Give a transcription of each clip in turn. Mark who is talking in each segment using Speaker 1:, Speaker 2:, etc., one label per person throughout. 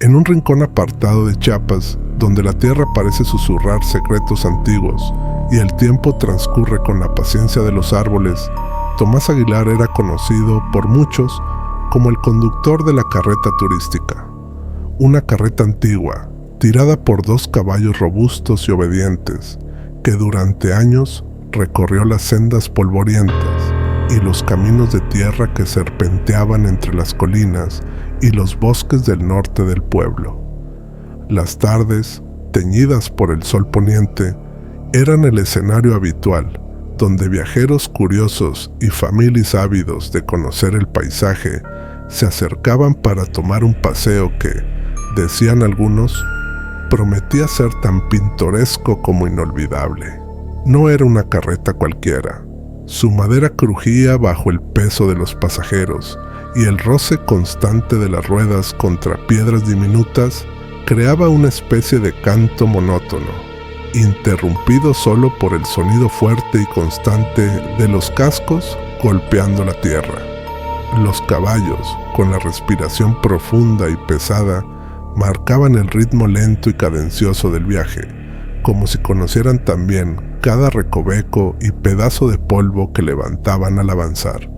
Speaker 1: En un rincón apartado de Chiapas, donde la tierra parece susurrar secretos antiguos y el tiempo transcurre con la paciencia de los árboles, Tomás Aguilar era conocido por muchos como el conductor de la carreta turística. Una carreta antigua, tirada por 2 caballos robustos y obedientes, que durante años recorrió las sendas polvorientas y los caminos de tierra que serpenteaban entre las colinas y los bosques del norte del pueblo. Las tardes, teñidas por el sol poniente, eran el escenario habitual, donde viajeros curiosos y familias ávidos de conocer el paisaje se acercaban para tomar un paseo que, decían algunos, prometía ser tan pintoresco como inolvidable. No era una carreta cualquiera. Su madera crujía bajo el peso de los pasajeros y el roce constante de las ruedas contra piedras diminutas creaba una especie de canto monótono, interrumpido solo por el sonido fuerte y constante de los cascos golpeando la tierra. Los caballos, con la respiración profunda y pesada, marcaban el ritmo lento y cadencioso del viaje, como si conocieran también cada recoveco y pedazo de polvo que levantaban al avanzar.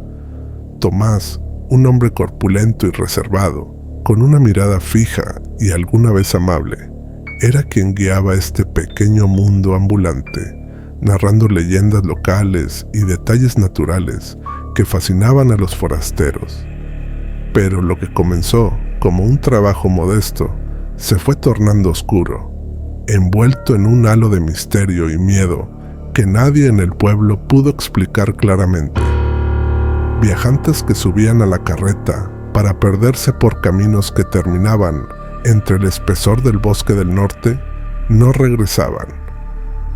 Speaker 1: Tomás, un hombre corpulento y reservado, con una mirada fija y alguna vez amable, era quien guiaba este pequeño mundo ambulante, narrando leyendas locales y detalles naturales que fascinaban a los forasteros. Pero lo que comenzó como un trabajo modesto se fue tornando oscuro, envuelto en un halo de misterio y miedo que nadie en el pueblo pudo explicar claramente. Viajantes que subían a la carreta para perderse por caminos que terminaban entre el espesor del bosque del norte, no regresaban.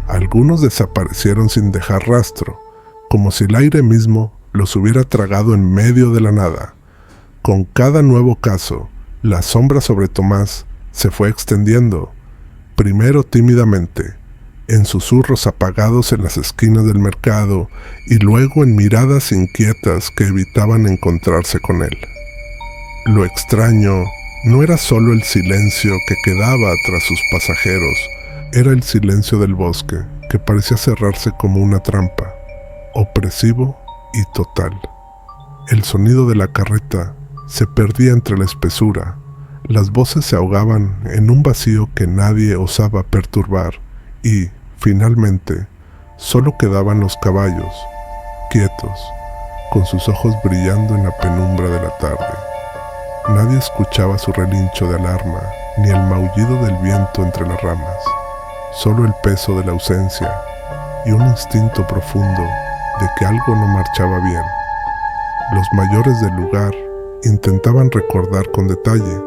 Speaker 1: Algunos desaparecieron sin dejar rastro, como si el aire mismo los hubiera tragado en medio de la nada. Con cada nuevo caso, la sombra sobre Tomás se fue extendiendo, primero tímidamente, en susurros apagados en las esquinas del mercado y luego en miradas inquietas que evitaban encontrarse con él. Lo extraño no era solo el silencio que quedaba tras sus pasajeros, era el silencio del bosque, que parecía cerrarse como una trampa, opresivo y total. El sonido de la carreta se perdía entre la espesura, las voces se ahogaban en un vacío que nadie osaba perturbar y, finalmente, solo quedaban los caballos, quietos, con sus ojos brillando en la penumbra de la tarde. Nadie escuchaba su relincho de alarma, ni el maullido del viento entre las ramas, solo el peso de la ausencia y un instinto profundo de que algo no marchaba bien. Los mayores del lugar intentaban recordar con detalle,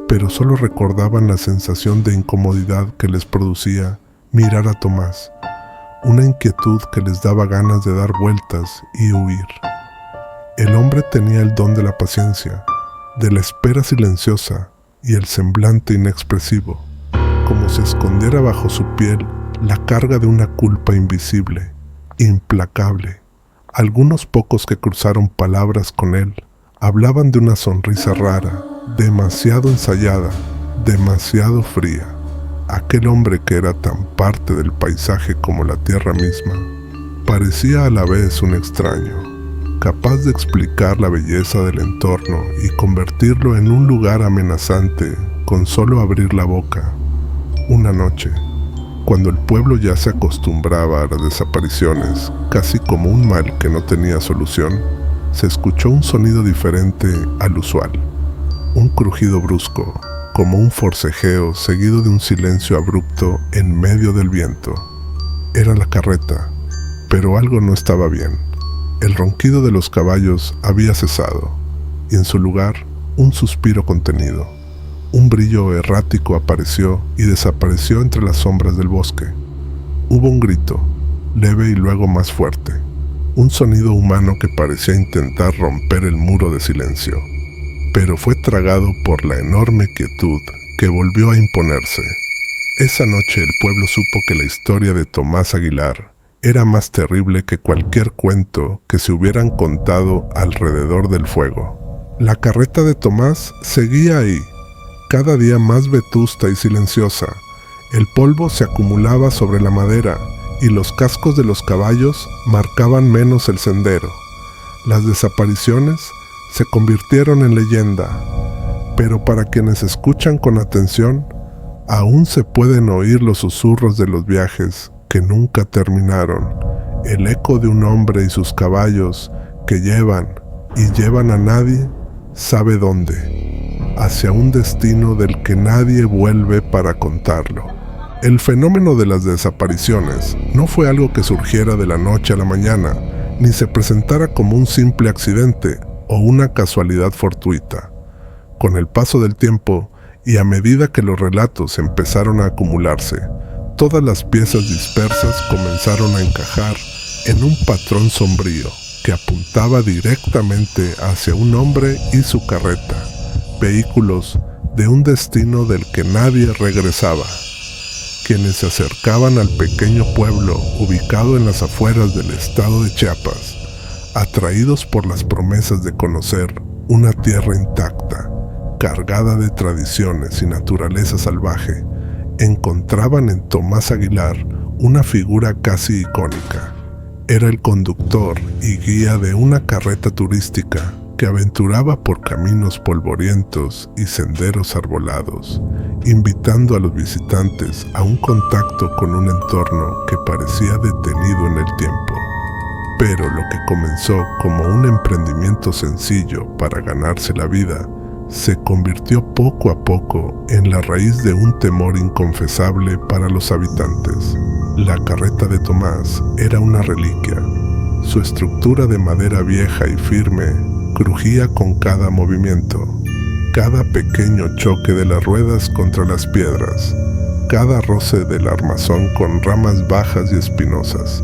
Speaker 1: pero solo recordaban la sensación de incomodidad que les producía mirar a Tomás, una inquietud que les daba ganas de dar vueltas y huir. El hombre tenía el don de la paciencia, de la espera silenciosa y el semblante inexpresivo, como si escondiera bajo su piel la carga de una culpa invisible, implacable. Algunos pocos que cruzaron palabras con él hablaban de una sonrisa rara, demasiado ensayada, demasiado fría. Aquel hombre que era tan parte del paisaje como la tierra misma, parecía a la vez un extraño, capaz de explicar la belleza del entorno y convertirlo en un lugar amenazante con solo abrir la boca. Una noche, cuando el pueblo ya se acostumbraba a las desapariciones, casi como un mal que no tenía solución, se escuchó un sonido diferente al usual, un crujido brusco, como un forcejeo seguido de un silencio abrupto en medio del viento. Era la carreta, pero algo no estaba bien. El ronquido de los caballos había cesado, y en su lugar, un suspiro contenido. Un brillo errático apareció y desapareció entre las sombras del bosque. Hubo un grito, leve y luego más fuerte, un sonido humano que parecía intentar romper el muro de silencio, pero fue tragado por la enorme quietud que volvió a imponerse. Esa noche el pueblo supo que la historia de Tomás Aguilar era más terrible que cualquier cuento que se hubieran contado alrededor del fuego. La carreta de Tomás seguía ahí, cada día más vetusta y silenciosa. El polvo se acumulaba sobre la madera y los cascos de los caballos marcaban menos el sendero. Las desapariciones se convirtieron en leyenda, pero para quienes escuchan con atención, aún se pueden oír los susurros de los viajes que nunca terminaron, el eco de un hombre y sus caballos que llevan a nadie sabe dónde, hacia un destino del que nadie vuelve para contarlo. El fenómeno de las desapariciones no fue algo que surgiera de la noche a la mañana, ni se presentara como un simple accidente o una casualidad fortuita. Con el paso del tiempo, y a medida que los relatos empezaron a acumularse, todas las piezas dispersas comenzaron a encajar en un patrón sombrío que apuntaba directamente hacia un hombre y su carreta, vehículos de un destino del que nadie regresaba. Quienes se acercaban al pequeño pueblo ubicado en las afueras del estado de Chiapas, atraídos por las promesas de conocer una tierra intacta, cargada de tradiciones y naturaleza salvaje, encontraban en Tomás Aguilar una figura casi icónica. Era el conductor y guía de una carreta turística que aventuraba por caminos polvorientos y senderos arbolados, invitando a los visitantes a un contacto con un entorno que parecía detenido en el tiempo. Pero lo que comenzó como un emprendimiento sencillo para ganarse la vida, se convirtió poco a poco en la raíz de un temor inconfesable para los habitantes. La carreta de Tomás era una reliquia. Su estructura de madera vieja y firme crujía con cada movimiento, cada pequeño choque de las ruedas contra las piedras, cada roce del armazón con ramas bajas y espinosas,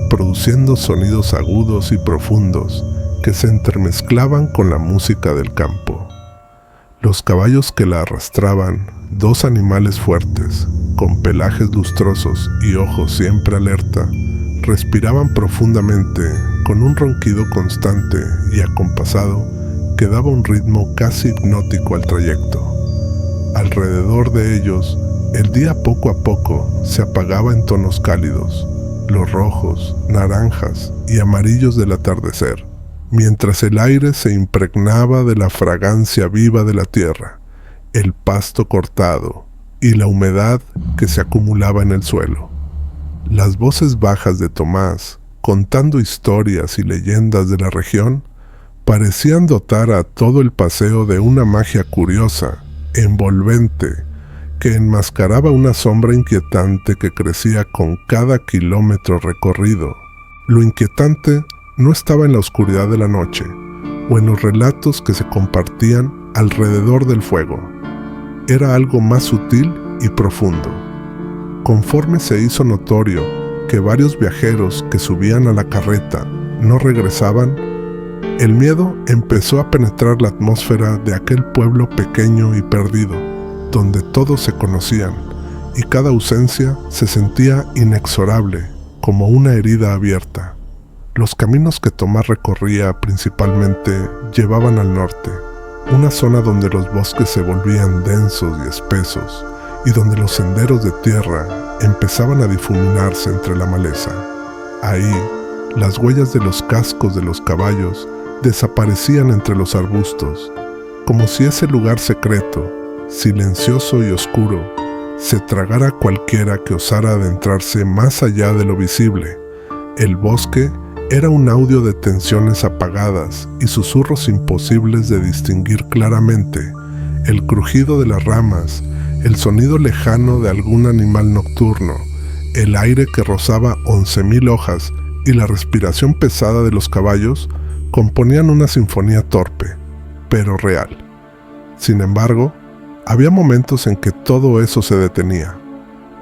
Speaker 1: produciendo sonidos agudos y profundos que se entremezclaban con la música del campo. Los caballos que la arrastraban, dos animales fuertes, con pelajes lustrosos y ojos siempre alerta, respiraban profundamente con un ronquido constante y acompasado que daba un ritmo casi hipnótico al trayecto. Alrededor de ellos, el día poco a poco se apagaba en tonos cálidos, los rojos, naranjas y amarillos del atardecer, mientras el aire se impregnaba de la fragancia viva de la tierra, el pasto cortado y la humedad que se acumulaba en el suelo. Las voces bajas de Tomás, contando historias y leyendas de la región, parecían dotar a todo el paseo de una magia curiosa, envolvente, que enmascaraba una sombra inquietante que crecía con cada kilómetro recorrido. Lo inquietante no estaba en la oscuridad de la noche, o en los relatos que se compartían alrededor del fuego. Era algo más sutil y profundo. Conforme se hizo notorio que varios viajeros que subían a la carreta no regresaban, el miedo empezó a penetrar la atmósfera de aquel pueblo pequeño y perdido, donde todos se conocían, y cada ausencia se sentía inexorable, como una herida abierta. Los caminos que Tomás recorría principalmente llevaban al norte, una zona donde los bosques se volvían densos y espesos, y donde los senderos de tierra empezaban a difuminarse entre la maleza. Ahí, las huellas de los cascos de los caballos desaparecían entre los arbustos, como si ese lugar secreto, silencioso y oscuro, se tragara a cualquiera que osara adentrarse más allá de lo visible. El bosque era un audio de tensiones apagadas y susurros imposibles de distinguir claramente, el crujido de las ramas, el sonido lejano de algún animal nocturno, el aire que rozaba 11,000 hojas y la respiración pesada de los caballos componían una sinfonía torpe, pero real. Sin embargo, había momentos en que todo eso se detenía.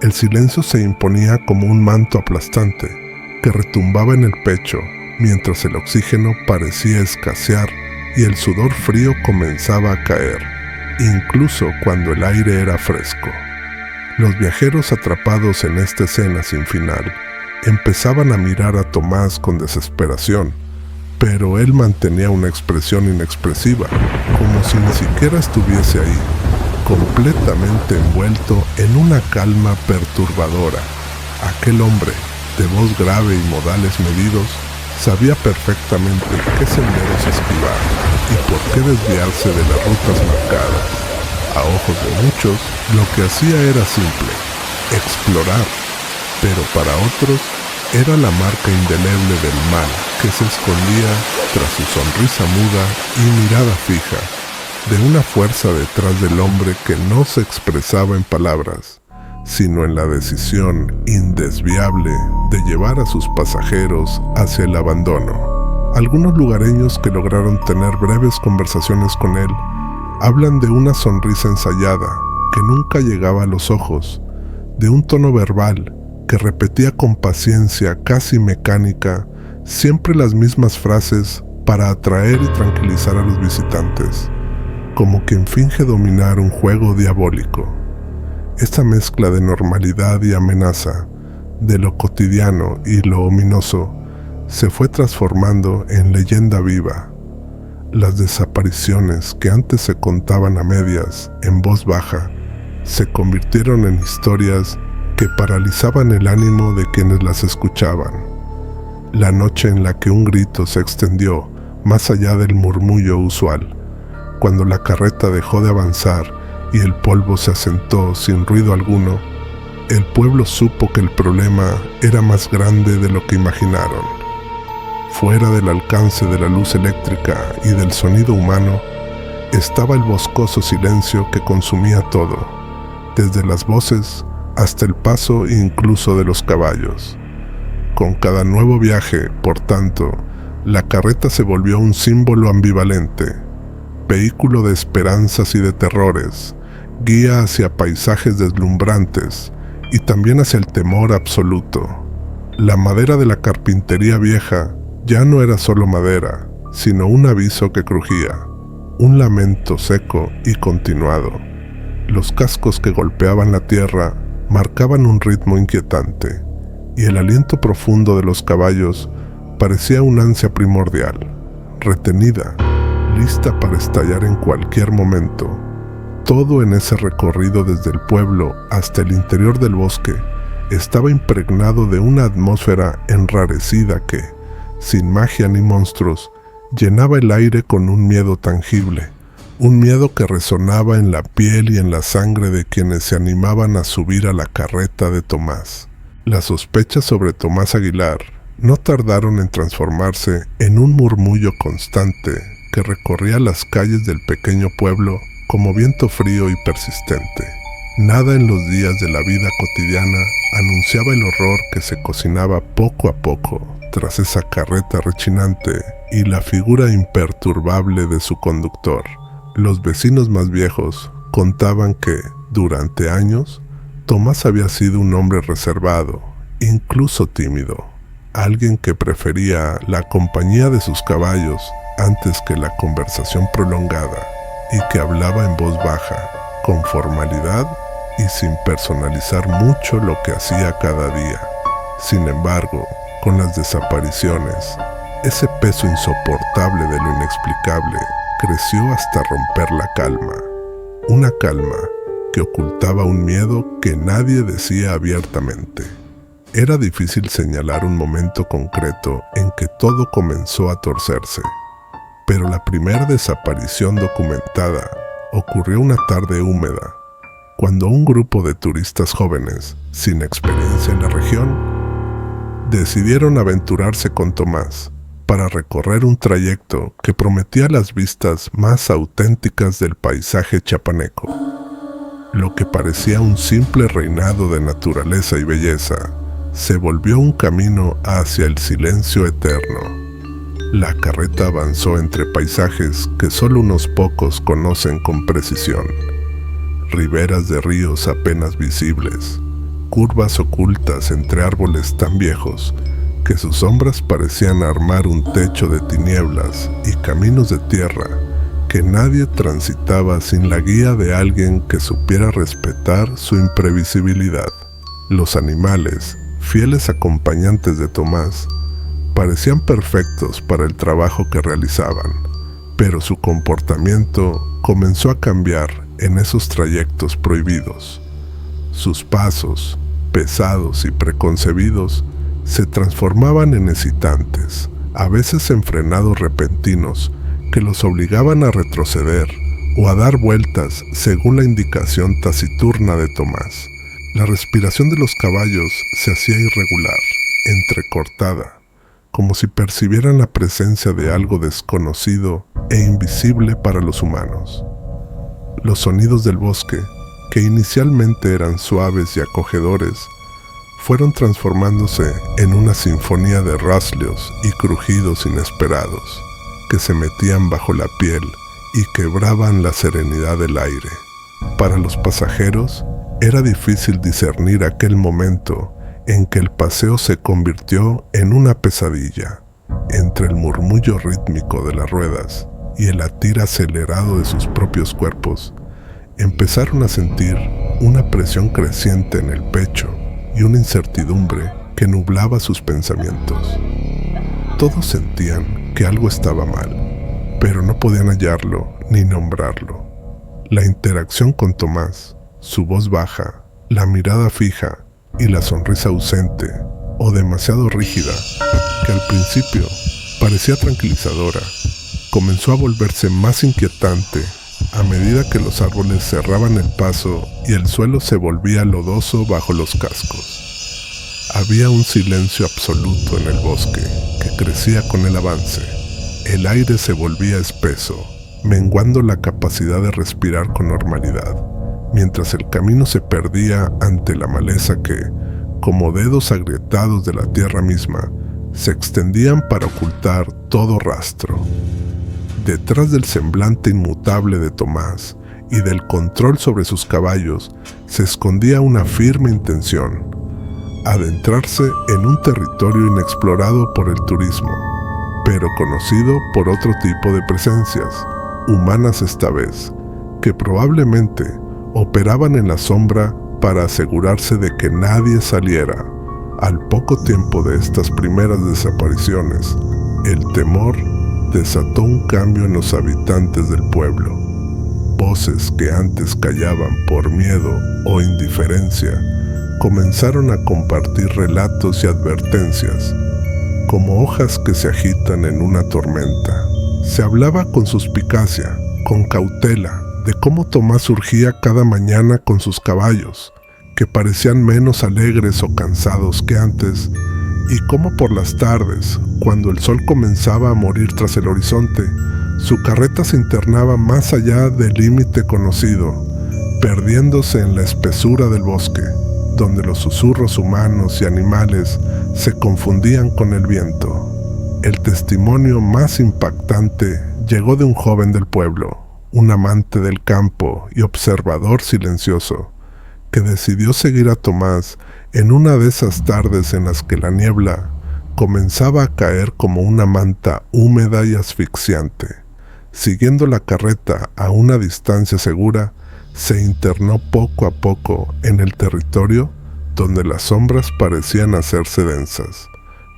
Speaker 1: El silencio se imponía como un manto aplastante que retumbaba en el pecho, mientras el oxígeno parecía escasear y el sudor frío comenzaba a caer, incluso cuando el aire era fresco. Los viajeros atrapados en esta escena sin final empezaban a mirar a Tomás con desesperación, pero él mantenía una expresión inexpresiva, como si ni siquiera estuviese ahí. completamente envuelto en una calma perturbadora. Aquel hombre, de voz grave y modales medidos, sabía perfectamente qué senderos esquivar y por qué desviarse de las rutas marcadas. A ojos de muchos, lo que hacía era simple: explorar, pero para otros era la marca indeleble del mal que se escondía tras su sonrisa muda y mirada fija, de una fuerza detrás del hombre que no se expresaba en palabras, sino en la decisión indesviable de llevar a sus pasajeros hacia el abandono. Algunos lugareños que lograron tener breves conversaciones con él hablan de una sonrisa ensayada que nunca llegaba a los ojos, de un tono verbal que repetía con paciencia casi mecánica siempre las mismas frases para atraer y tranquilizar a los visitantes, como quien finge dominar un juego diabólico. Esta mezcla de normalidad y amenaza, de lo cotidiano y lo ominoso, se fue transformando en leyenda viva. Las desapariciones que antes se contaban a medias, en voz baja, se convirtieron en historias que paralizaban el ánimo de quienes las escuchaban. La noche en la que un grito se extendió más allá del murmullo usual, cuando la carreta dejó de avanzar y el polvo se asentó sin ruido alguno, el pueblo supo que el problema era más grande de lo que imaginaron. Fuera del alcance de la luz eléctrica y del sonido humano, estaba el boscoso silencio que consumía todo, desde las voces hasta el paso incluso de los caballos. Con cada nuevo viaje, por tanto, la carreta se volvió un símbolo ambivalente, vehículo de esperanzas y de terrores, guía hacia paisajes deslumbrantes y también hacia el temor absoluto. La madera de la carpintería vieja ya no era solo madera, sino un aviso que crujía, un lamento seco y continuado. Los cascos que golpeaban la tierra marcaban un ritmo inquietante, y el aliento profundo de los caballos parecía una ansia primordial, retenida, lista para estallar en cualquier momento. Todo en ese recorrido desde el pueblo hasta el interior del bosque estaba impregnado de una atmósfera enrarecida que, sin magia ni monstruos, llenaba el aire con un miedo tangible, un miedo que resonaba en la piel y en la sangre de quienes se animaban a subir a la carreta de Tomás. Las sospechas sobre Tomás Aguilar no tardaron en transformarse en un murmullo constante que recorría las calles del pequeño pueblo como viento frío y persistente. Nada en los días de la vida cotidiana anunciaba el horror que se cocinaba poco a poco tras esa carreta rechinante y la figura imperturbable de su conductor. Los vecinos más viejos contaban que, durante años, Tomás había sido un hombre reservado, incluso tímido, alguien que prefería la compañía de sus caballos antes que la conversación prolongada, y que hablaba en voz baja, con formalidad y sin personalizar mucho lo que hacía cada día. Sin embargo, con las desapariciones, ese peso insoportable de lo inexplicable creció hasta romper la calma. Una calma que ocultaba un miedo que nadie decía abiertamente. Era difícil señalar un momento concreto en que todo comenzó a torcerse, pero la primera desaparición documentada ocurrió una tarde húmeda, cuando un grupo de turistas jóvenes, sin experiencia en la región, decidieron aventurarse con Tomás para recorrer un trayecto que prometía las vistas más auténticas del paisaje chiapaneco. Lo que parecía un simple reinado de naturaleza y belleza se volvió un camino hacia el silencio eterno. La carreta avanzó entre paisajes que solo unos pocos conocen con precisión. Riberas de ríos apenas visibles, curvas ocultas entre árboles tan viejos que sus sombras parecían armar un techo de tinieblas, y caminos de tierra que nadie transitaba sin la guía de alguien que supiera respetar su imprevisibilidad. Los animales, fieles acompañantes de Tomás, parecían perfectos para el trabajo que realizaban, pero su comportamiento comenzó a cambiar en esos trayectos prohibidos. Sus pasos, pesados y preconcebidos, se transformaban en hesitantes, a veces en frenados repentinos que los obligaban a retroceder o a dar vueltas según la indicación taciturna de Tomás. La respiración de los caballos se hacía irregular, entrecortada, como si percibieran la presencia de algo desconocido e invisible para los humanos. Los sonidos del bosque, que inicialmente eran suaves y acogedores, fueron transformándose en una sinfonía de rasleos y crujidos inesperados que se metían bajo la piel y quebraban la serenidad del aire. Para los pasajeros, era difícil discernir aquel momento en que el paseo se convirtió en una pesadilla. Entre el murmullo rítmico de las ruedas y el latir acelerado de sus propios cuerpos, empezaron a sentir una presión creciente en el pecho y una incertidumbre que nublaba sus pensamientos. Todos sentían que algo estaba mal, pero no podían hallarlo ni nombrarlo. La interacción con Tomás, su voz baja, la mirada fija y la sonrisa ausente o demasiado rígida, que al principio parecía tranquilizadora, comenzó a volverse más inquietante a medida que los árboles cerraban el paso y el suelo se volvía lodoso bajo los cascos. Había un silencio absoluto en el bosque que crecía con el avance. El aire se volvía espeso, menguando la capacidad de respirar con normalidad, mientras el camino se perdía ante la maleza que, como dedos agrietados de la tierra misma, se extendían para ocultar todo rastro. Detrás del semblante inmutable de Tomás y del control sobre sus caballos se escondía una firme intención: adentrarse en un territorio inexplorado por el turismo, pero conocido por otro tipo de presencias, humanas esta vez, que probablemente operaban en la sombra para asegurarse de que nadie saliera. Al poco tiempo de estas primeras desapariciones, el temor desató un cambio en los habitantes del pueblo. Voces que antes callaban por miedo o indiferencia comenzaron a compartir relatos y advertencias, como hojas que se agitan en una tormenta. Se hablaba con suspicacia, con cautela, de cómo Tomás surgía cada mañana con sus caballos, que parecían menos alegres o cansados que antes, y cómo por las tardes, cuando el sol comenzaba a morir tras el horizonte, su carreta se internaba más allá del límite conocido, perdiéndose en la espesura del bosque, donde los susurros humanos y animales se confundían con el viento. El testimonio más impactante llegó de un joven del pueblo, un amante del campo y observador silencioso, que decidió seguir a Tomás en una de esas tardes en las que la niebla comenzaba a caer como una manta húmeda y asfixiante. Siguiendo la carreta a una distancia segura, se internó poco a poco en el territorio donde las sombras parecían hacerse densas,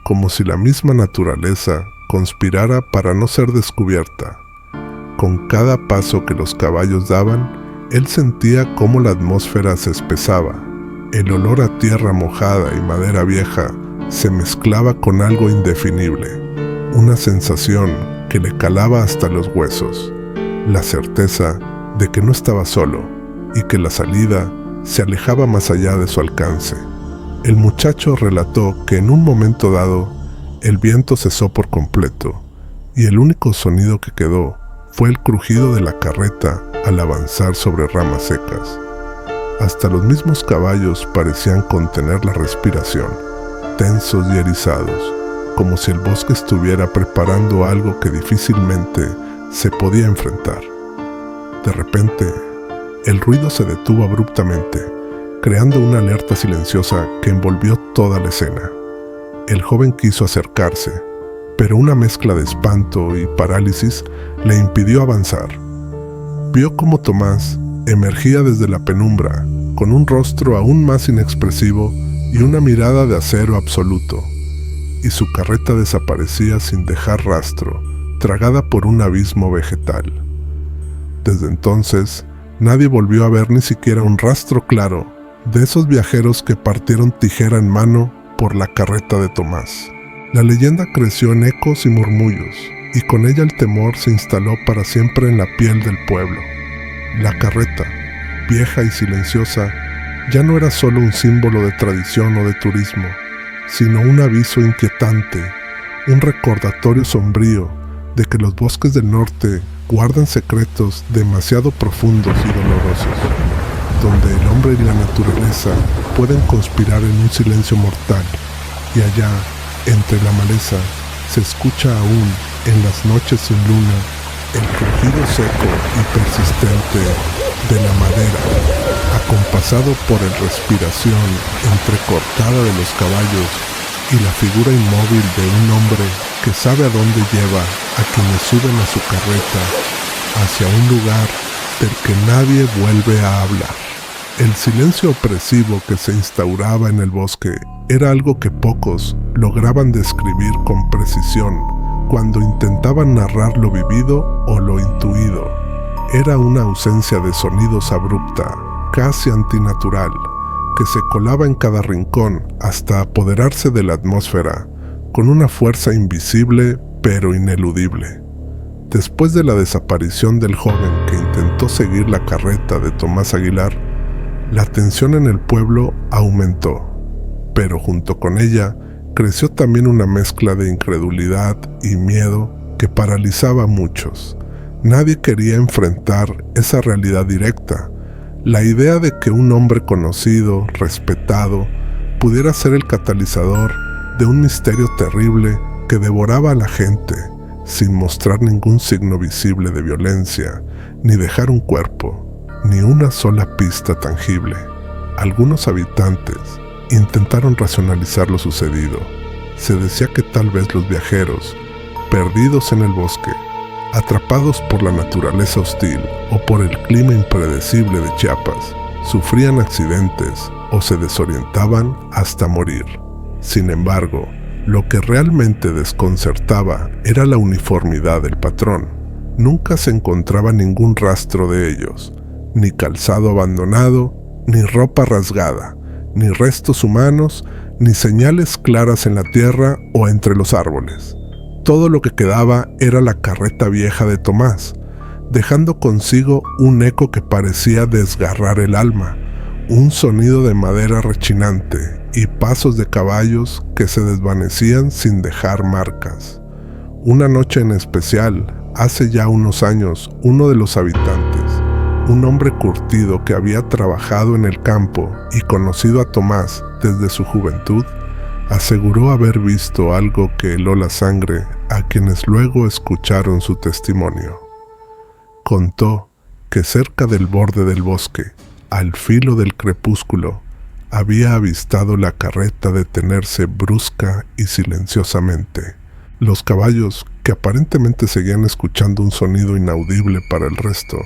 Speaker 1: como si la misma naturaleza conspirara para no ser descubierta. Con cada paso que los caballos daban, él sentía cómo la atmósfera se espesaba. El olor a tierra mojada y madera vieja se mezclaba con algo indefinible, una sensación que le calaba hasta los huesos, la certeza de que no estaba solo y que la salida se alejaba más allá de su alcance. El muchacho relató que en un momento dado el viento cesó por completo y el único sonido que quedó fue el crujido de la carreta al avanzar sobre ramas secas. Hasta los mismos caballos parecían contener la respiración, tensos y erizados, como si el bosque estuviera preparando algo que difícilmente se podía enfrentar. De repente, el ruido se detuvo abruptamente, creando una alerta silenciosa que envolvió toda la escena. El joven quiso acercarse, pero una mezcla de espanto y parálisis le impidió avanzar. Vio cómo Tomás emergía desde la penumbra, con un rostro aún más inexpresivo y una mirada de acero absoluto, y su carreta desaparecía sin dejar rastro, tragada por un abismo vegetal. Desde entonces, Nadie volvió a ver ni siquiera un rastro claro de esos viajeros que partieron tijera en mano por la carreta de Tomás. La leyenda creció en ecos y murmullos, y con ella el temor se instaló para siempre en la piel del pueblo. La carreta, vieja y silenciosa, ya no era solo un símbolo de tradición o de turismo, sino un aviso inquietante, un recordatorio sombrío de que los bosques del norte guardan secretos demasiado profundos y dolorosos, donde el hombre y la naturaleza pueden conspirar en un silencio mortal, y allá, entre la maleza, se escucha aún, en las noches sin luna, el crujido seco y persistente de la madera, acompasado por la respiración entrecortada de los caballos y la figura inmóvil de un hombre que sabe a dónde lleva a quienes suben a su carreta hacia un lugar del que nadie vuelve a hablar. El silencio opresivo que se instauraba en el bosque era algo que pocos lograban describir con precisión cuando intentaban narrar lo vivido o lo intuido. Era una ausencia de sonidos abrupta, casi antinatural, que se colaba en cada rincón hasta apoderarse de la atmósfera con una fuerza invisible pero ineludible. Después de la desaparición del joven que intentó seguir la carreta de Tomás Aguilar, la tensión en el pueblo aumentó, pero junto con ella creció también una mezcla de incredulidad y miedo que paralizaba a muchos. Nadie quería enfrentar esa realidad directa. La idea de que un hombre conocido, respetado, pudiera ser el catalizador de un misterio terrible que devoraba a la gente sin mostrar ningún signo visible de violencia, ni dejar un cuerpo, ni una sola pista tangible. Algunos habitantes intentaron racionalizar lo sucedido. Se decía que tal vez los viajeros, perdidos en el bosque, atrapados por la naturaleza hostil o por el clima impredecible de Chiapas, sufrían accidentes o se desorientaban hasta morir. Sin embargo, lo que realmente desconcertaba era la uniformidad del patrón. Nunca se encontraba ningún rastro de ellos, ni calzado abandonado, ni ropa rasgada, ni restos humanos, ni señales claras en la tierra o entre los árboles. Todo lo que quedaba era la carreta vieja de Tomás, dejando consigo un eco que parecía desgarrar el alma, un sonido de madera rechinante y pasos de caballos que se desvanecían sin dejar marcas. Una noche en especial, hace ya unos años, uno de los habitantes, un hombre curtido que había trabajado en el campo y conocido a Tomás desde su juventud, aseguró haber visto algo que heló la sangre a quienes luego escucharon su testimonio. Contó que cerca del borde del bosque, al filo del crepúsculo, había avistado la carreta detenerse brusca y silenciosamente. Los caballos, que aparentemente seguían escuchando un sonido inaudible para el resto,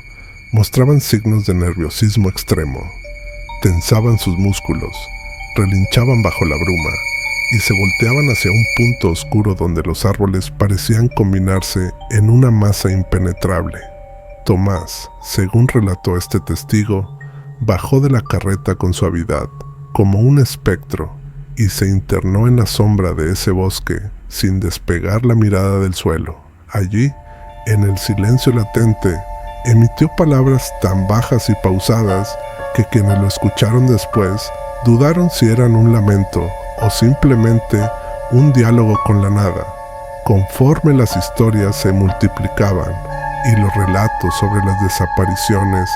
Speaker 1: mostraban signos de nerviosismo extremo. Tensaban sus músculos, relinchaban bajo la bruma y se volteaban hacia un punto oscuro donde los árboles parecían combinarse en una masa impenetrable. Tomás, según relató este testigo, bajó de la carreta con suavidad, como un espectro, y se internó en la sombra de ese bosque sin despegar la mirada del suelo. Allí, en el silencio latente, emitió palabras tan bajas y pausadas que quienes lo escucharon después dudaron si eran un lamento o simplemente un diálogo con la nada. Conforme las historias se multiplicaban y los relatos sobre las desapariciones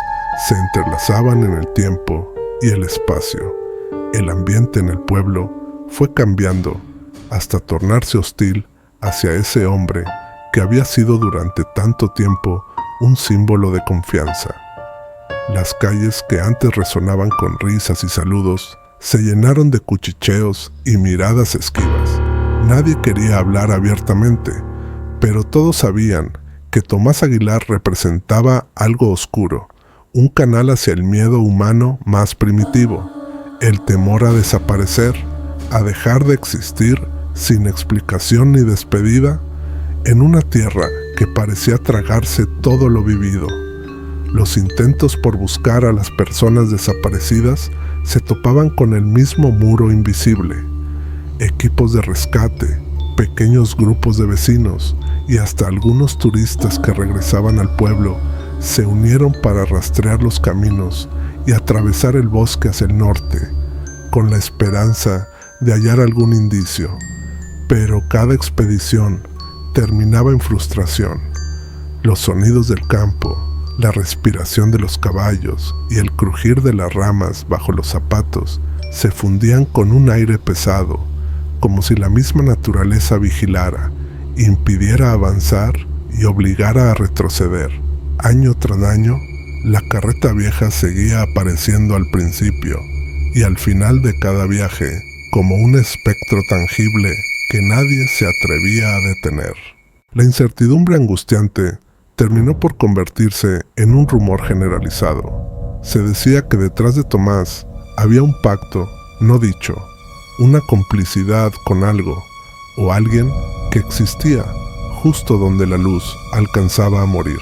Speaker 1: se entrelazaban en el tiempo y el espacio, el ambiente en el pueblo fue cambiando hasta tornarse hostil hacia ese hombre que había sido durante tanto tiempo un símbolo de confianza. Las calles que antes resonaban con risas y saludos se llenaron de cuchicheos y miradas esquivas. Nadie quería hablar abiertamente, pero todos sabían que Tomás Aguilar representaba algo oscuro, un canal hacia el miedo humano más primitivo, el temor a desaparecer, a dejar de existir sin explicación ni despedida, en una tierra que parecía tragarse todo lo vivido. Los intentos por buscar a las personas desaparecidas se topaban con el mismo muro invisible. Equipos de rescate, pequeños grupos de vecinos y hasta algunos turistas que regresaban al pueblo se unieron para rastrear los caminos y atravesar el bosque hacia el norte, con la esperanza de hallar algún indicio. Pero cada expedición terminaba en frustración. Los sonidos del campo, la respiración de los caballos y el crujir de las ramas bajo los zapatos se fundían con un aire pesado, como si la misma naturaleza vigilara, impidiera avanzar y obligara a retroceder. Año tras año, la carreta vieja seguía apareciendo al principio y al final de cada viaje como un espectro tangible que nadie se atrevía a detener. La incertidumbre angustiante terminó por convertirse en un rumor generalizado. Se decía que detrás de Tomás había un pacto no dicho, una complicidad con algo o alguien que existía justo donde la luz alcanzaba a morir.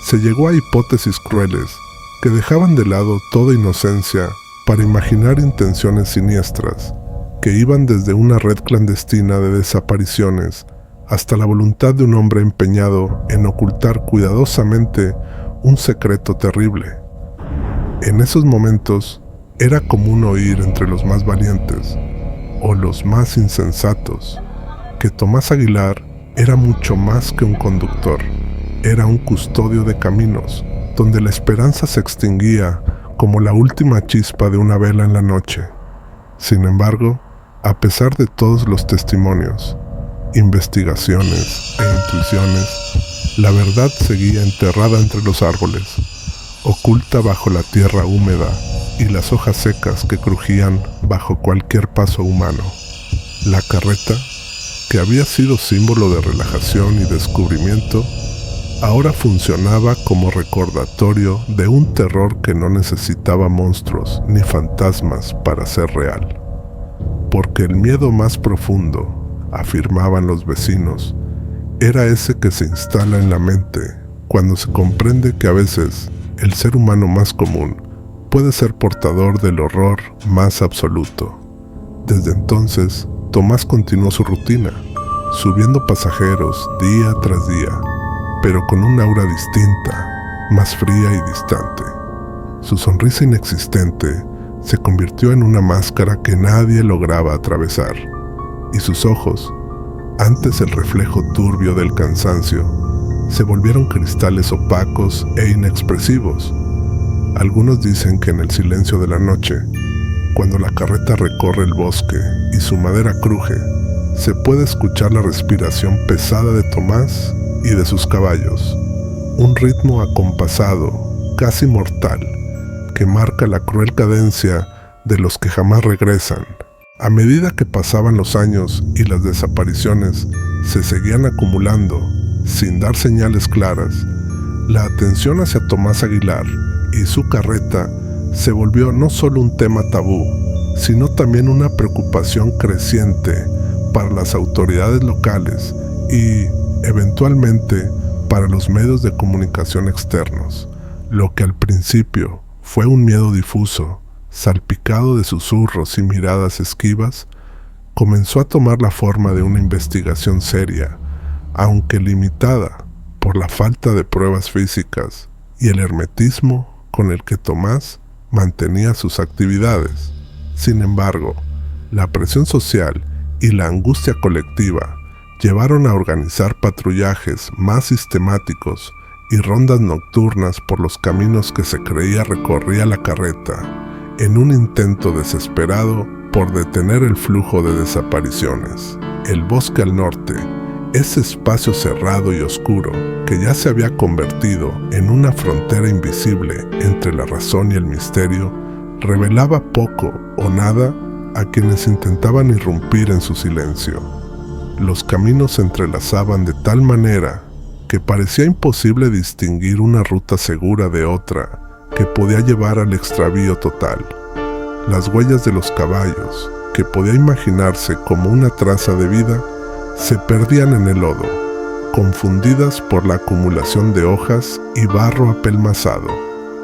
Speaker 1: Se llegó a hipótesis crueles que dejaban de lado toda inocencia para imaginar intenciones siniestras que iban desde una red clandestina de desapariciones hasta la voluntad de un hombre empeñado en ocultar cuidadosamente un secreto terrible. En esos momentos era común oír entre los más valientes o los más insensatos que Tomás Aguilar era mucho más que un conductor, era un custodio de caminos donde la esperanza se extinguía como la última chispa de una vela en la noche. Sin embargo, a pesar de todos los testimonios, investigaciones e intuiciones, la verdad seguía enterrada entre los árboles, oculta bajo la tierra húmeda y las hojas secas que crujían bajo cualquier paso humano. La carreta, que había sido símbolo de relajación y descubrimiento, ahora funcionaba como recordatorio de un terror que no necesitaba monstruos ni fantasmas para ser real. Porque el miedo más profundo, afirmaban los vecinos, era ese que se instala en la mente cuando se comprende que a veces el ser humano más común puede ser portador del horror más absoluto. Desde entonces, Tomás continuó su rutina, subiendo pasajeros día tras día, pero con un aura distinta, más fría y distante. Su sonrisa inexistente se convirtió en una máscara que nadie lograba atravesar, y sus ojos, antes el reflejo turbio del cansancio, se volvieron cristales opacos e inexpresivos. Algunos dicen que en el silencio de la noche, cuando la carreta recorre el bosque y su madera cruje, se puede escuchar la respiración pesada de Tomás y de sus caballos, un ritmo acompasado, casi mortal, que marca la cruel cadencia de los que jamás regresan. A medida que pasaban los años y las desapariciones se seguían acumulando, sin dar señales claras, la atención hacia Tomás Aguilar y su carreta se volvió no solo un tema tabú, sino también una preocupación creciente para las autoridades locales y, eventualmente, para los medios de comunicación externos. Lo que al principio fue un miedo difuso, salpicado de susurros y miradas esquivas, comenzó a tomar la forma de una investigación seria, aunque limitada por la falta de pruebas físicas y el hermetismo con el que Tomás mantenía sus actividades. Sin embargo, la presión social y la angustia colectiva llevaron a organizar patrullajes más sistemáticos y rondas nocturnas por los caminos que se creía recorría la carreta, en un intento desesperado por detener el flujo de desapariciones. El bosque al norte, ese espacio cerrado y oscuro que ya se había convertido en una frontera invisible entre la razón y el misterio, revelaba poco o nada a quienes intentaban irrumpir en su silencio. Los caminos se entrelazaban de tal manera que parecía imposible distinguir una ruta segura de otra que podía llevar al extravío total. Las huellas de los caballos, que podía imaginarse como una traza de vida, se perdían en el lodo, confundidas por la acumulación de hojas y barro apelmazado.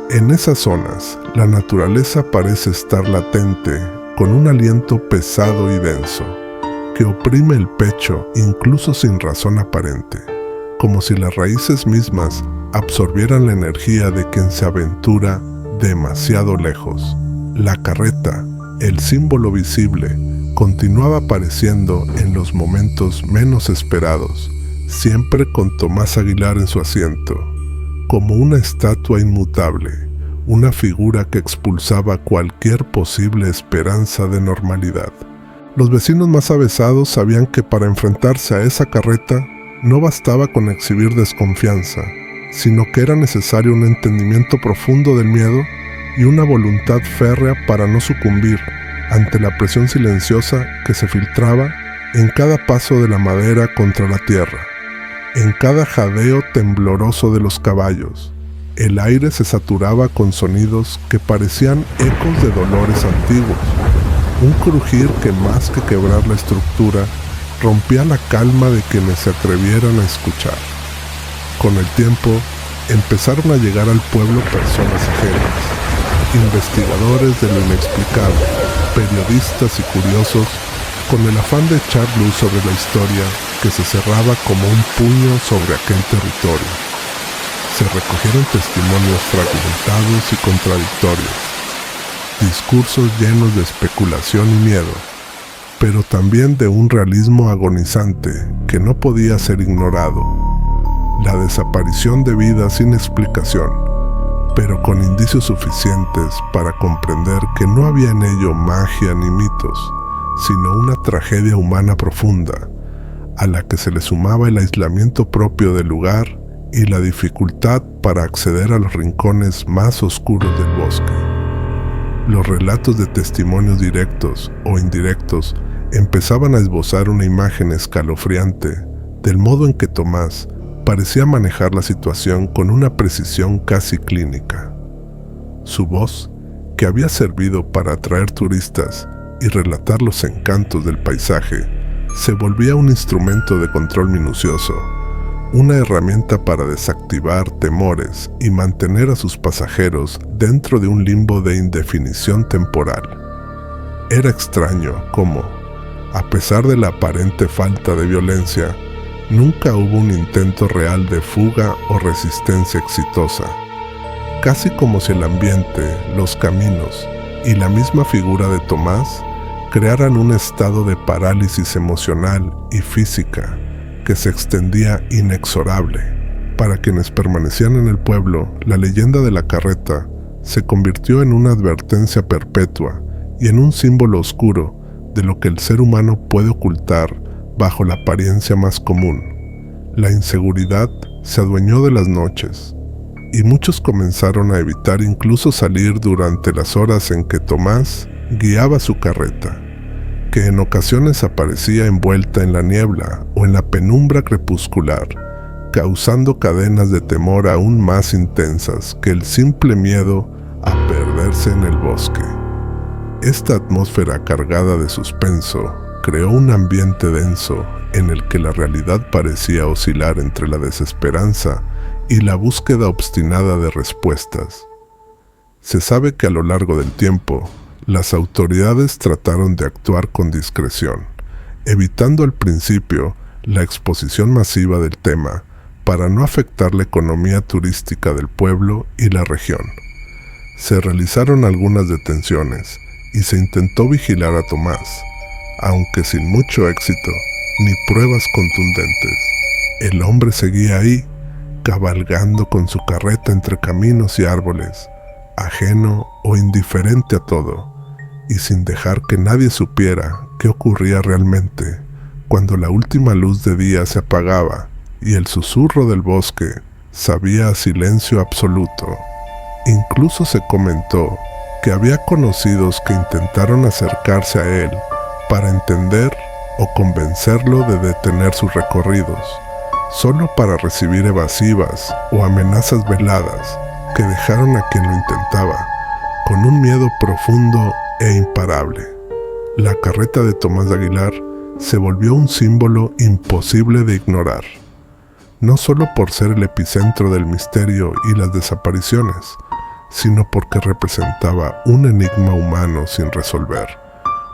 Speaker 1: En esas zonas, la naturaleza parece estar latente, con un aliento pesado y denso, que oprime el pecho incluso sin razón aparente, como si las raíces mismas absorbieran la energía de quien se aventura demasiado lejos. La carreta, el símbolo visible, continuaba apareciendo en los momentos menos esperados, siempre con Tomás Aguilar en su asiento, como una estatua inmutable, una figura que expulsaba cualquier posible esperanza de normalidad. Los vecinos más avesados sabían que para enfrentarse a esa carreta no bastaba con exhibir desconfianza, sino que era necesario un entendimiento profundo del miedo y una voluntad férrea para no sucumbir ante la presión silenciosa que se filtraba en cada paso de la madera contra la tierra, en cada jadeo tembloroso de los caballos. El aire se saturaba con sonidos que parecían ecos de dolores antiguos, un crujir que más que quebrar la estructura, rompía la calma de quienes se atrevieran a escuchar. Con el tiempo, empezaron a llegar al pueblo personas ajenas, investigadores de lo inexplicable, periodistas y curiosos, con el afán de echar luz sobre la historia que se cerraba como un puño sobre aquel territorio. Se recogieron testimonios fragmentados y contradictorios, discursos llenos de especulación y miedo, pero también de un realismo agonizante que no podía ser ignorado. La desaparición de vidas sin explicación, pero con indicios suficientes para comprender que no había en ello magia ni mitos, sino una tragedia humana profunda, a la que se le sumaba el aislamiento propio del lugar y la dificultad para acceder a los rincones más oscuros del bosque. Los relatos de testimonios directos o indirectos empezaban a esbozar una imagen escalofriante del modo en que Tomás parecía manejar la situación con una precisión casi clínica. Su voz, que había servido para atraer turistas y relatar los encantos del paisaje, se volvía un instrumento de control minucioso, una herramienta para desactivar temores y mantener a sus pasajeros dentro de un limbo de indefinición temporal. Era extraño cómo, a pesar de la aparente falta de violencia, nunca hubo un intento real de fuga o resistencia exitosa, casi como si el ambiente, los caminos y la misma figura de Tomás crearan un estado de parálisis emocional y física que se extendía inexorable. Para quienes permanecían en el pueblo, la leyenda de la carreta se convirtió en una advertencia perpetua y en un símbolo oscuro de lo que el ser humano puede ocultar bajo la apariencia más común. La inseguridad se adueñó de las noches, y muchos comenzaron a evitar incluso salir durante las horas en que Tomás guiaba su carreta, que en ocasiones aparecía envuelta en la niebla o en la penumbra crepuscular, causando cadenas de temor aún más intensas que el simple miedo a perderse en el bosque. Esta atmósfera cargada de suspenso creó un ambiente denso en el que la realidad parecía oscilar entre la desesperanza y la búsqueda obstinada de respuestas. Se sabe que a lo largo del tiempo, las autoridades trataron de actuar con discreción, evitando al principio la exposición masiva del tema para no afectar la economía turística del pueblo y la región. Se realizaron algunas detenciones y se intentó vigilar a Tomás, aunque sin mucho éxito ni pruebas contundentes. El hombre seguía ahí, cabalgando con su carreta entre caminos y árboles, ajeno o indiferente a todo, y sin dejar que nadie supiera qué ocurría realmente cuando la última luz de día se apagaba y el susurro del bosque sabía a silencio absoluto. Incluso se comentó que había conocidos que intentaron acercarse a él para entender o convencerlo de detener sus recorridos, solo para recibir evasivas o amenazas veladas que dejaron a quien lo intentaba con un miedo profundo e imparable. La carreta de Tomás de Aguilar se volvió un símbolo imposible de ignorar, no solo por ser el epicentro del misterio y las desapariciones, sino porque representaba un enigma humano sin resolver,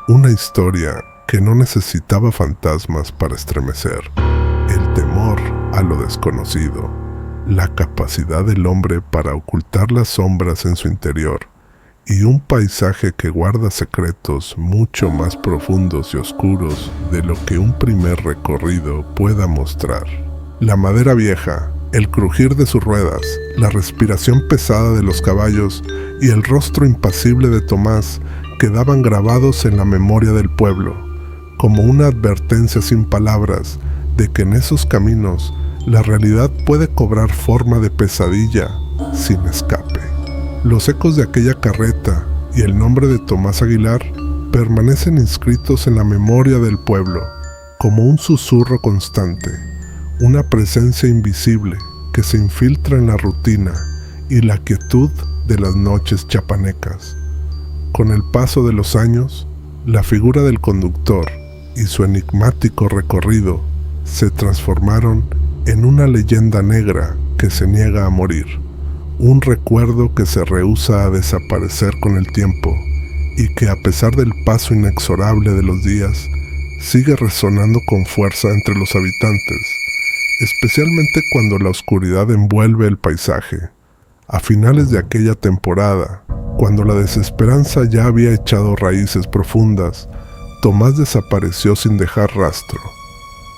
Speaker 1: una historia que no necesitaba fantasmas para estremecer. El temor a lo desconocido, la capacidad del hombre para ocultar las sombras en su interior, y un paisaje que guarda secretos mucho más profundos y oscuros de lo que un primer recorrido pueda mostrar. La madera vieja, el crujir de sus ruedas, la respiración pesada de los caballos y el rostro impasible de Tomás quedaban grabados en la memoria del pueblo, como una advertencia sin palabras de que en esos caminos la realidad puede cobrar forma de pesadilla sin escape. Los ecos de aquella carreta y el nombre de Tomás Aguilar permanecen inscritos en la memoria del pueblo como un susurro constante, una presencia invisible que se infiltra en la rutina y la quietud de las noches chiapanecas. Con el paso de los años, la figura del conductor y su enigmático recorrido se transformaron en una leyenda negra que se niega a morir, un recuerdo que se rehúsa a desaparecer con el tiempo y que, a pesar del paso inexorable de los días, sigue resonando con fuerza entre los habitantes, especialmente cuando la oscuridad envuelve el paisaje. A finales de aquella temporada, cuando la desesperanza ya había echado raíces profundas, Tomás desapareció sin dejar rastro.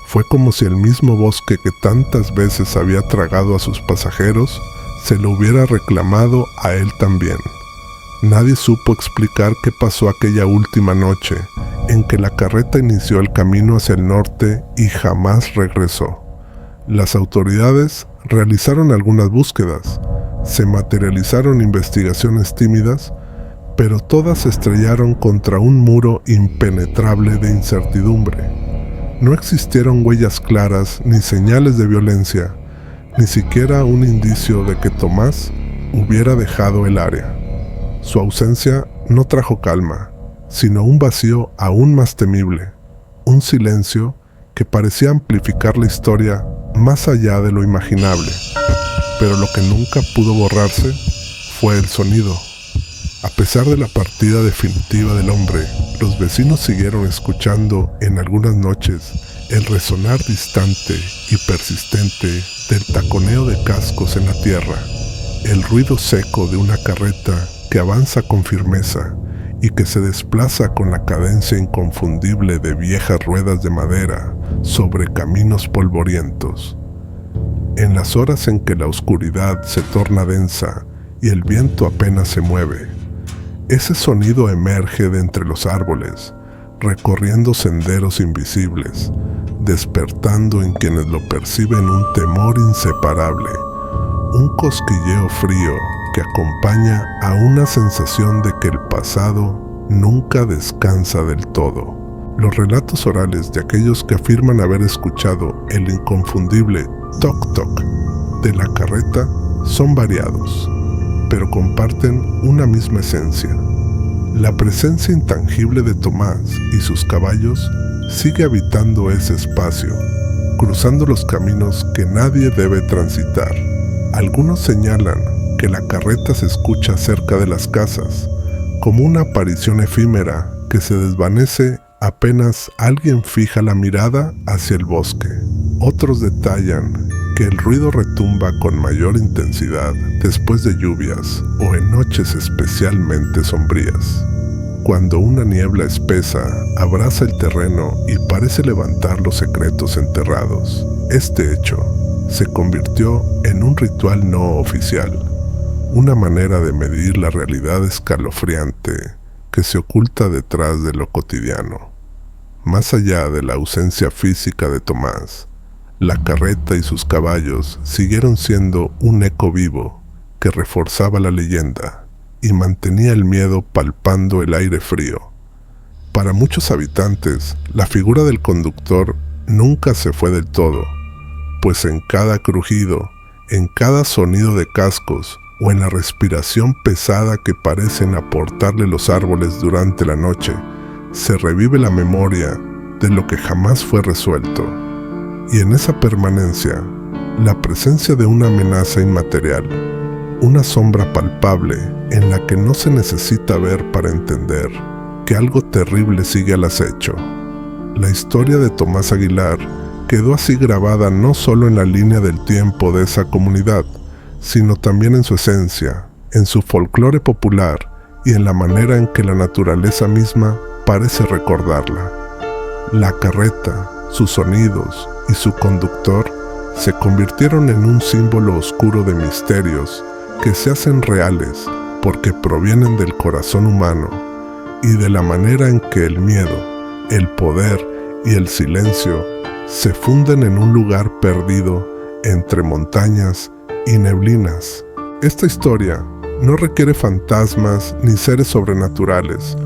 Speaker 1: Fue como si el mismo bosque que tantas veces había tragado a sus pasajeros se lo hubiera reclamado a él también. Nadie supo explicar qué pasó aquella última noche en que la carreta inició el camino hacia el norte y jamás regresó. Las autoridades realizaron algunas búsquedas, se materializaron investigaciones tímidas, pero todas se estrellaron contra un muro impenetrable de incertidumbre. No existieron huellas claras ni señales de violencia, ni siquiera un indicio de que Tomás hubiera dejado el área. Su ausencia no trajo calma, sino un vacío aún más temible, un silencio que parecía amplificar la historia más allá de lo imaginable. Pero lo que nunca pudo borrarse fue el sonido. A pesar de la partida definitiva del hombre, los vecinos siguieron escuchando en algunas noches el resonar distante y persistente del taconeo de cascos en la tierra, el ruido seco de una carreta que avanza con firmeza y que se desplaza con la cadencia inconfundible de viejas ruedas de madera sobre caminos polvorientos. En las horas en que la oscuridad se torna densa y el viento apenas se mueve, ese sonido emerge de entre los árboles, recorriendo senderos invisibles, despertando en quienes lo perciben un temor inseparable, un cosquilleo frío que acompaña a una sensación de que el pasado nunca descansa del todo. Los relatos orales de aquellos que afirman haber escuchado el inconfundible toc-toc de la carreta son variados, pero comparten una misma esencia. La presencia intangible de Tomás y sus caballos sigue habitando ese espacio, cruzando los caminos que nadie debe transitar. Algunos señalan que la carreta se escucha cerca de las casas, como una aparición efímera que se desvanece apenas alguien fija la mirada hacia el bosque. Otros detallan que el ruido retumba con mayor intensidad después de lluvias o en noches especialmente sombrías, cuando una niebla espesa abraza el terreno y parece levantar los secretos enterrados. Este hecho se convirtió en un ritual no oficial, una manera de medir la realidad escalofriante que se oculta detrás de lo cotidiano. Más allá de la ausencia física de Tomás, la carreta y sus caballos siguieron siendo un eco vivo que reforzaba la leyenda y mantenía el miedo palpando el aire frío. Para muchos habitantes, la figura del conductor nunca se fue del todo, pues en cada crujido, en cada sonido de cascos o en la respiración pesada que parecen aportarle los árboles durante la noche, se revive la memoria de lo que jamás fue resuelto. Y en esa permanencia, la presencia de una amenaza inmaterial, una sombra palpable en la que no se necesita ver para entender que algo terrible sigue al acecho. La historia de Tomás Aguilar quedó así grabada no solo en la línea del tiempo de esa comunidad, sino también en su esencia, en su folclore popular y en la manera en que la naturaleza misma parece recordarla. La carreta, sus sonidos y su conductor se convirtieron en un símbolo oscuro de misterios que se hacen reales porque provienen del corazón humano y de la manera en que el miedo, el poder y el silencio se funden en un lugar perdido entre montañas y neblinas. Esta historia no requiere fantasmas ni seres sobrenaturales,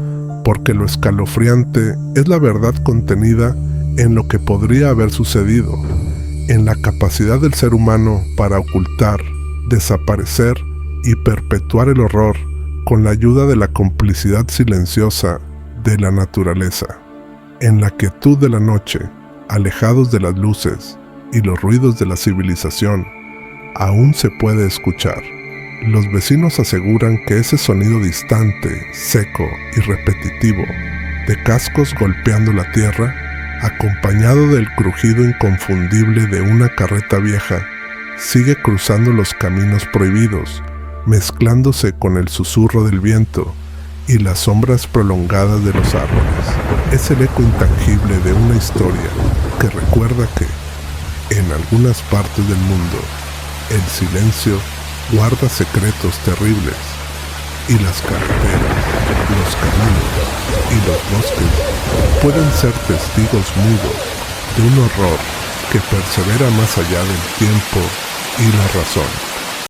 Speaker 1: porque lo escalofriante es la verdad contenida en lo que podría haber sucedido, en la capacidad del ser humano para ocultar, desaparecer y perpetuar el horror con la ayuda de la complicidad silenciosa de la naturaleza. En la quietud de la noche, alejados de las luces y los ruidos de la civilización, aún se puede escuchar. Los vecinos aseguran que ese sonido distante, seco y repetitivo de cascos golpeando la tierra, acompañado del crujido inconfundible de una carreta vieja, sigue cruzando los caminos prohibidos, mezclándose con el susurro del viento y las sombras prolongadas de los árboles. Es el eco intangible de una historia que recuerda que, en algunas partes del mundo, el silencio guarda secretos terribles y las carreteras, los caminos y los bosques pueden ser testigos mudos de un horror que persevera más allá del tiempo y la razón.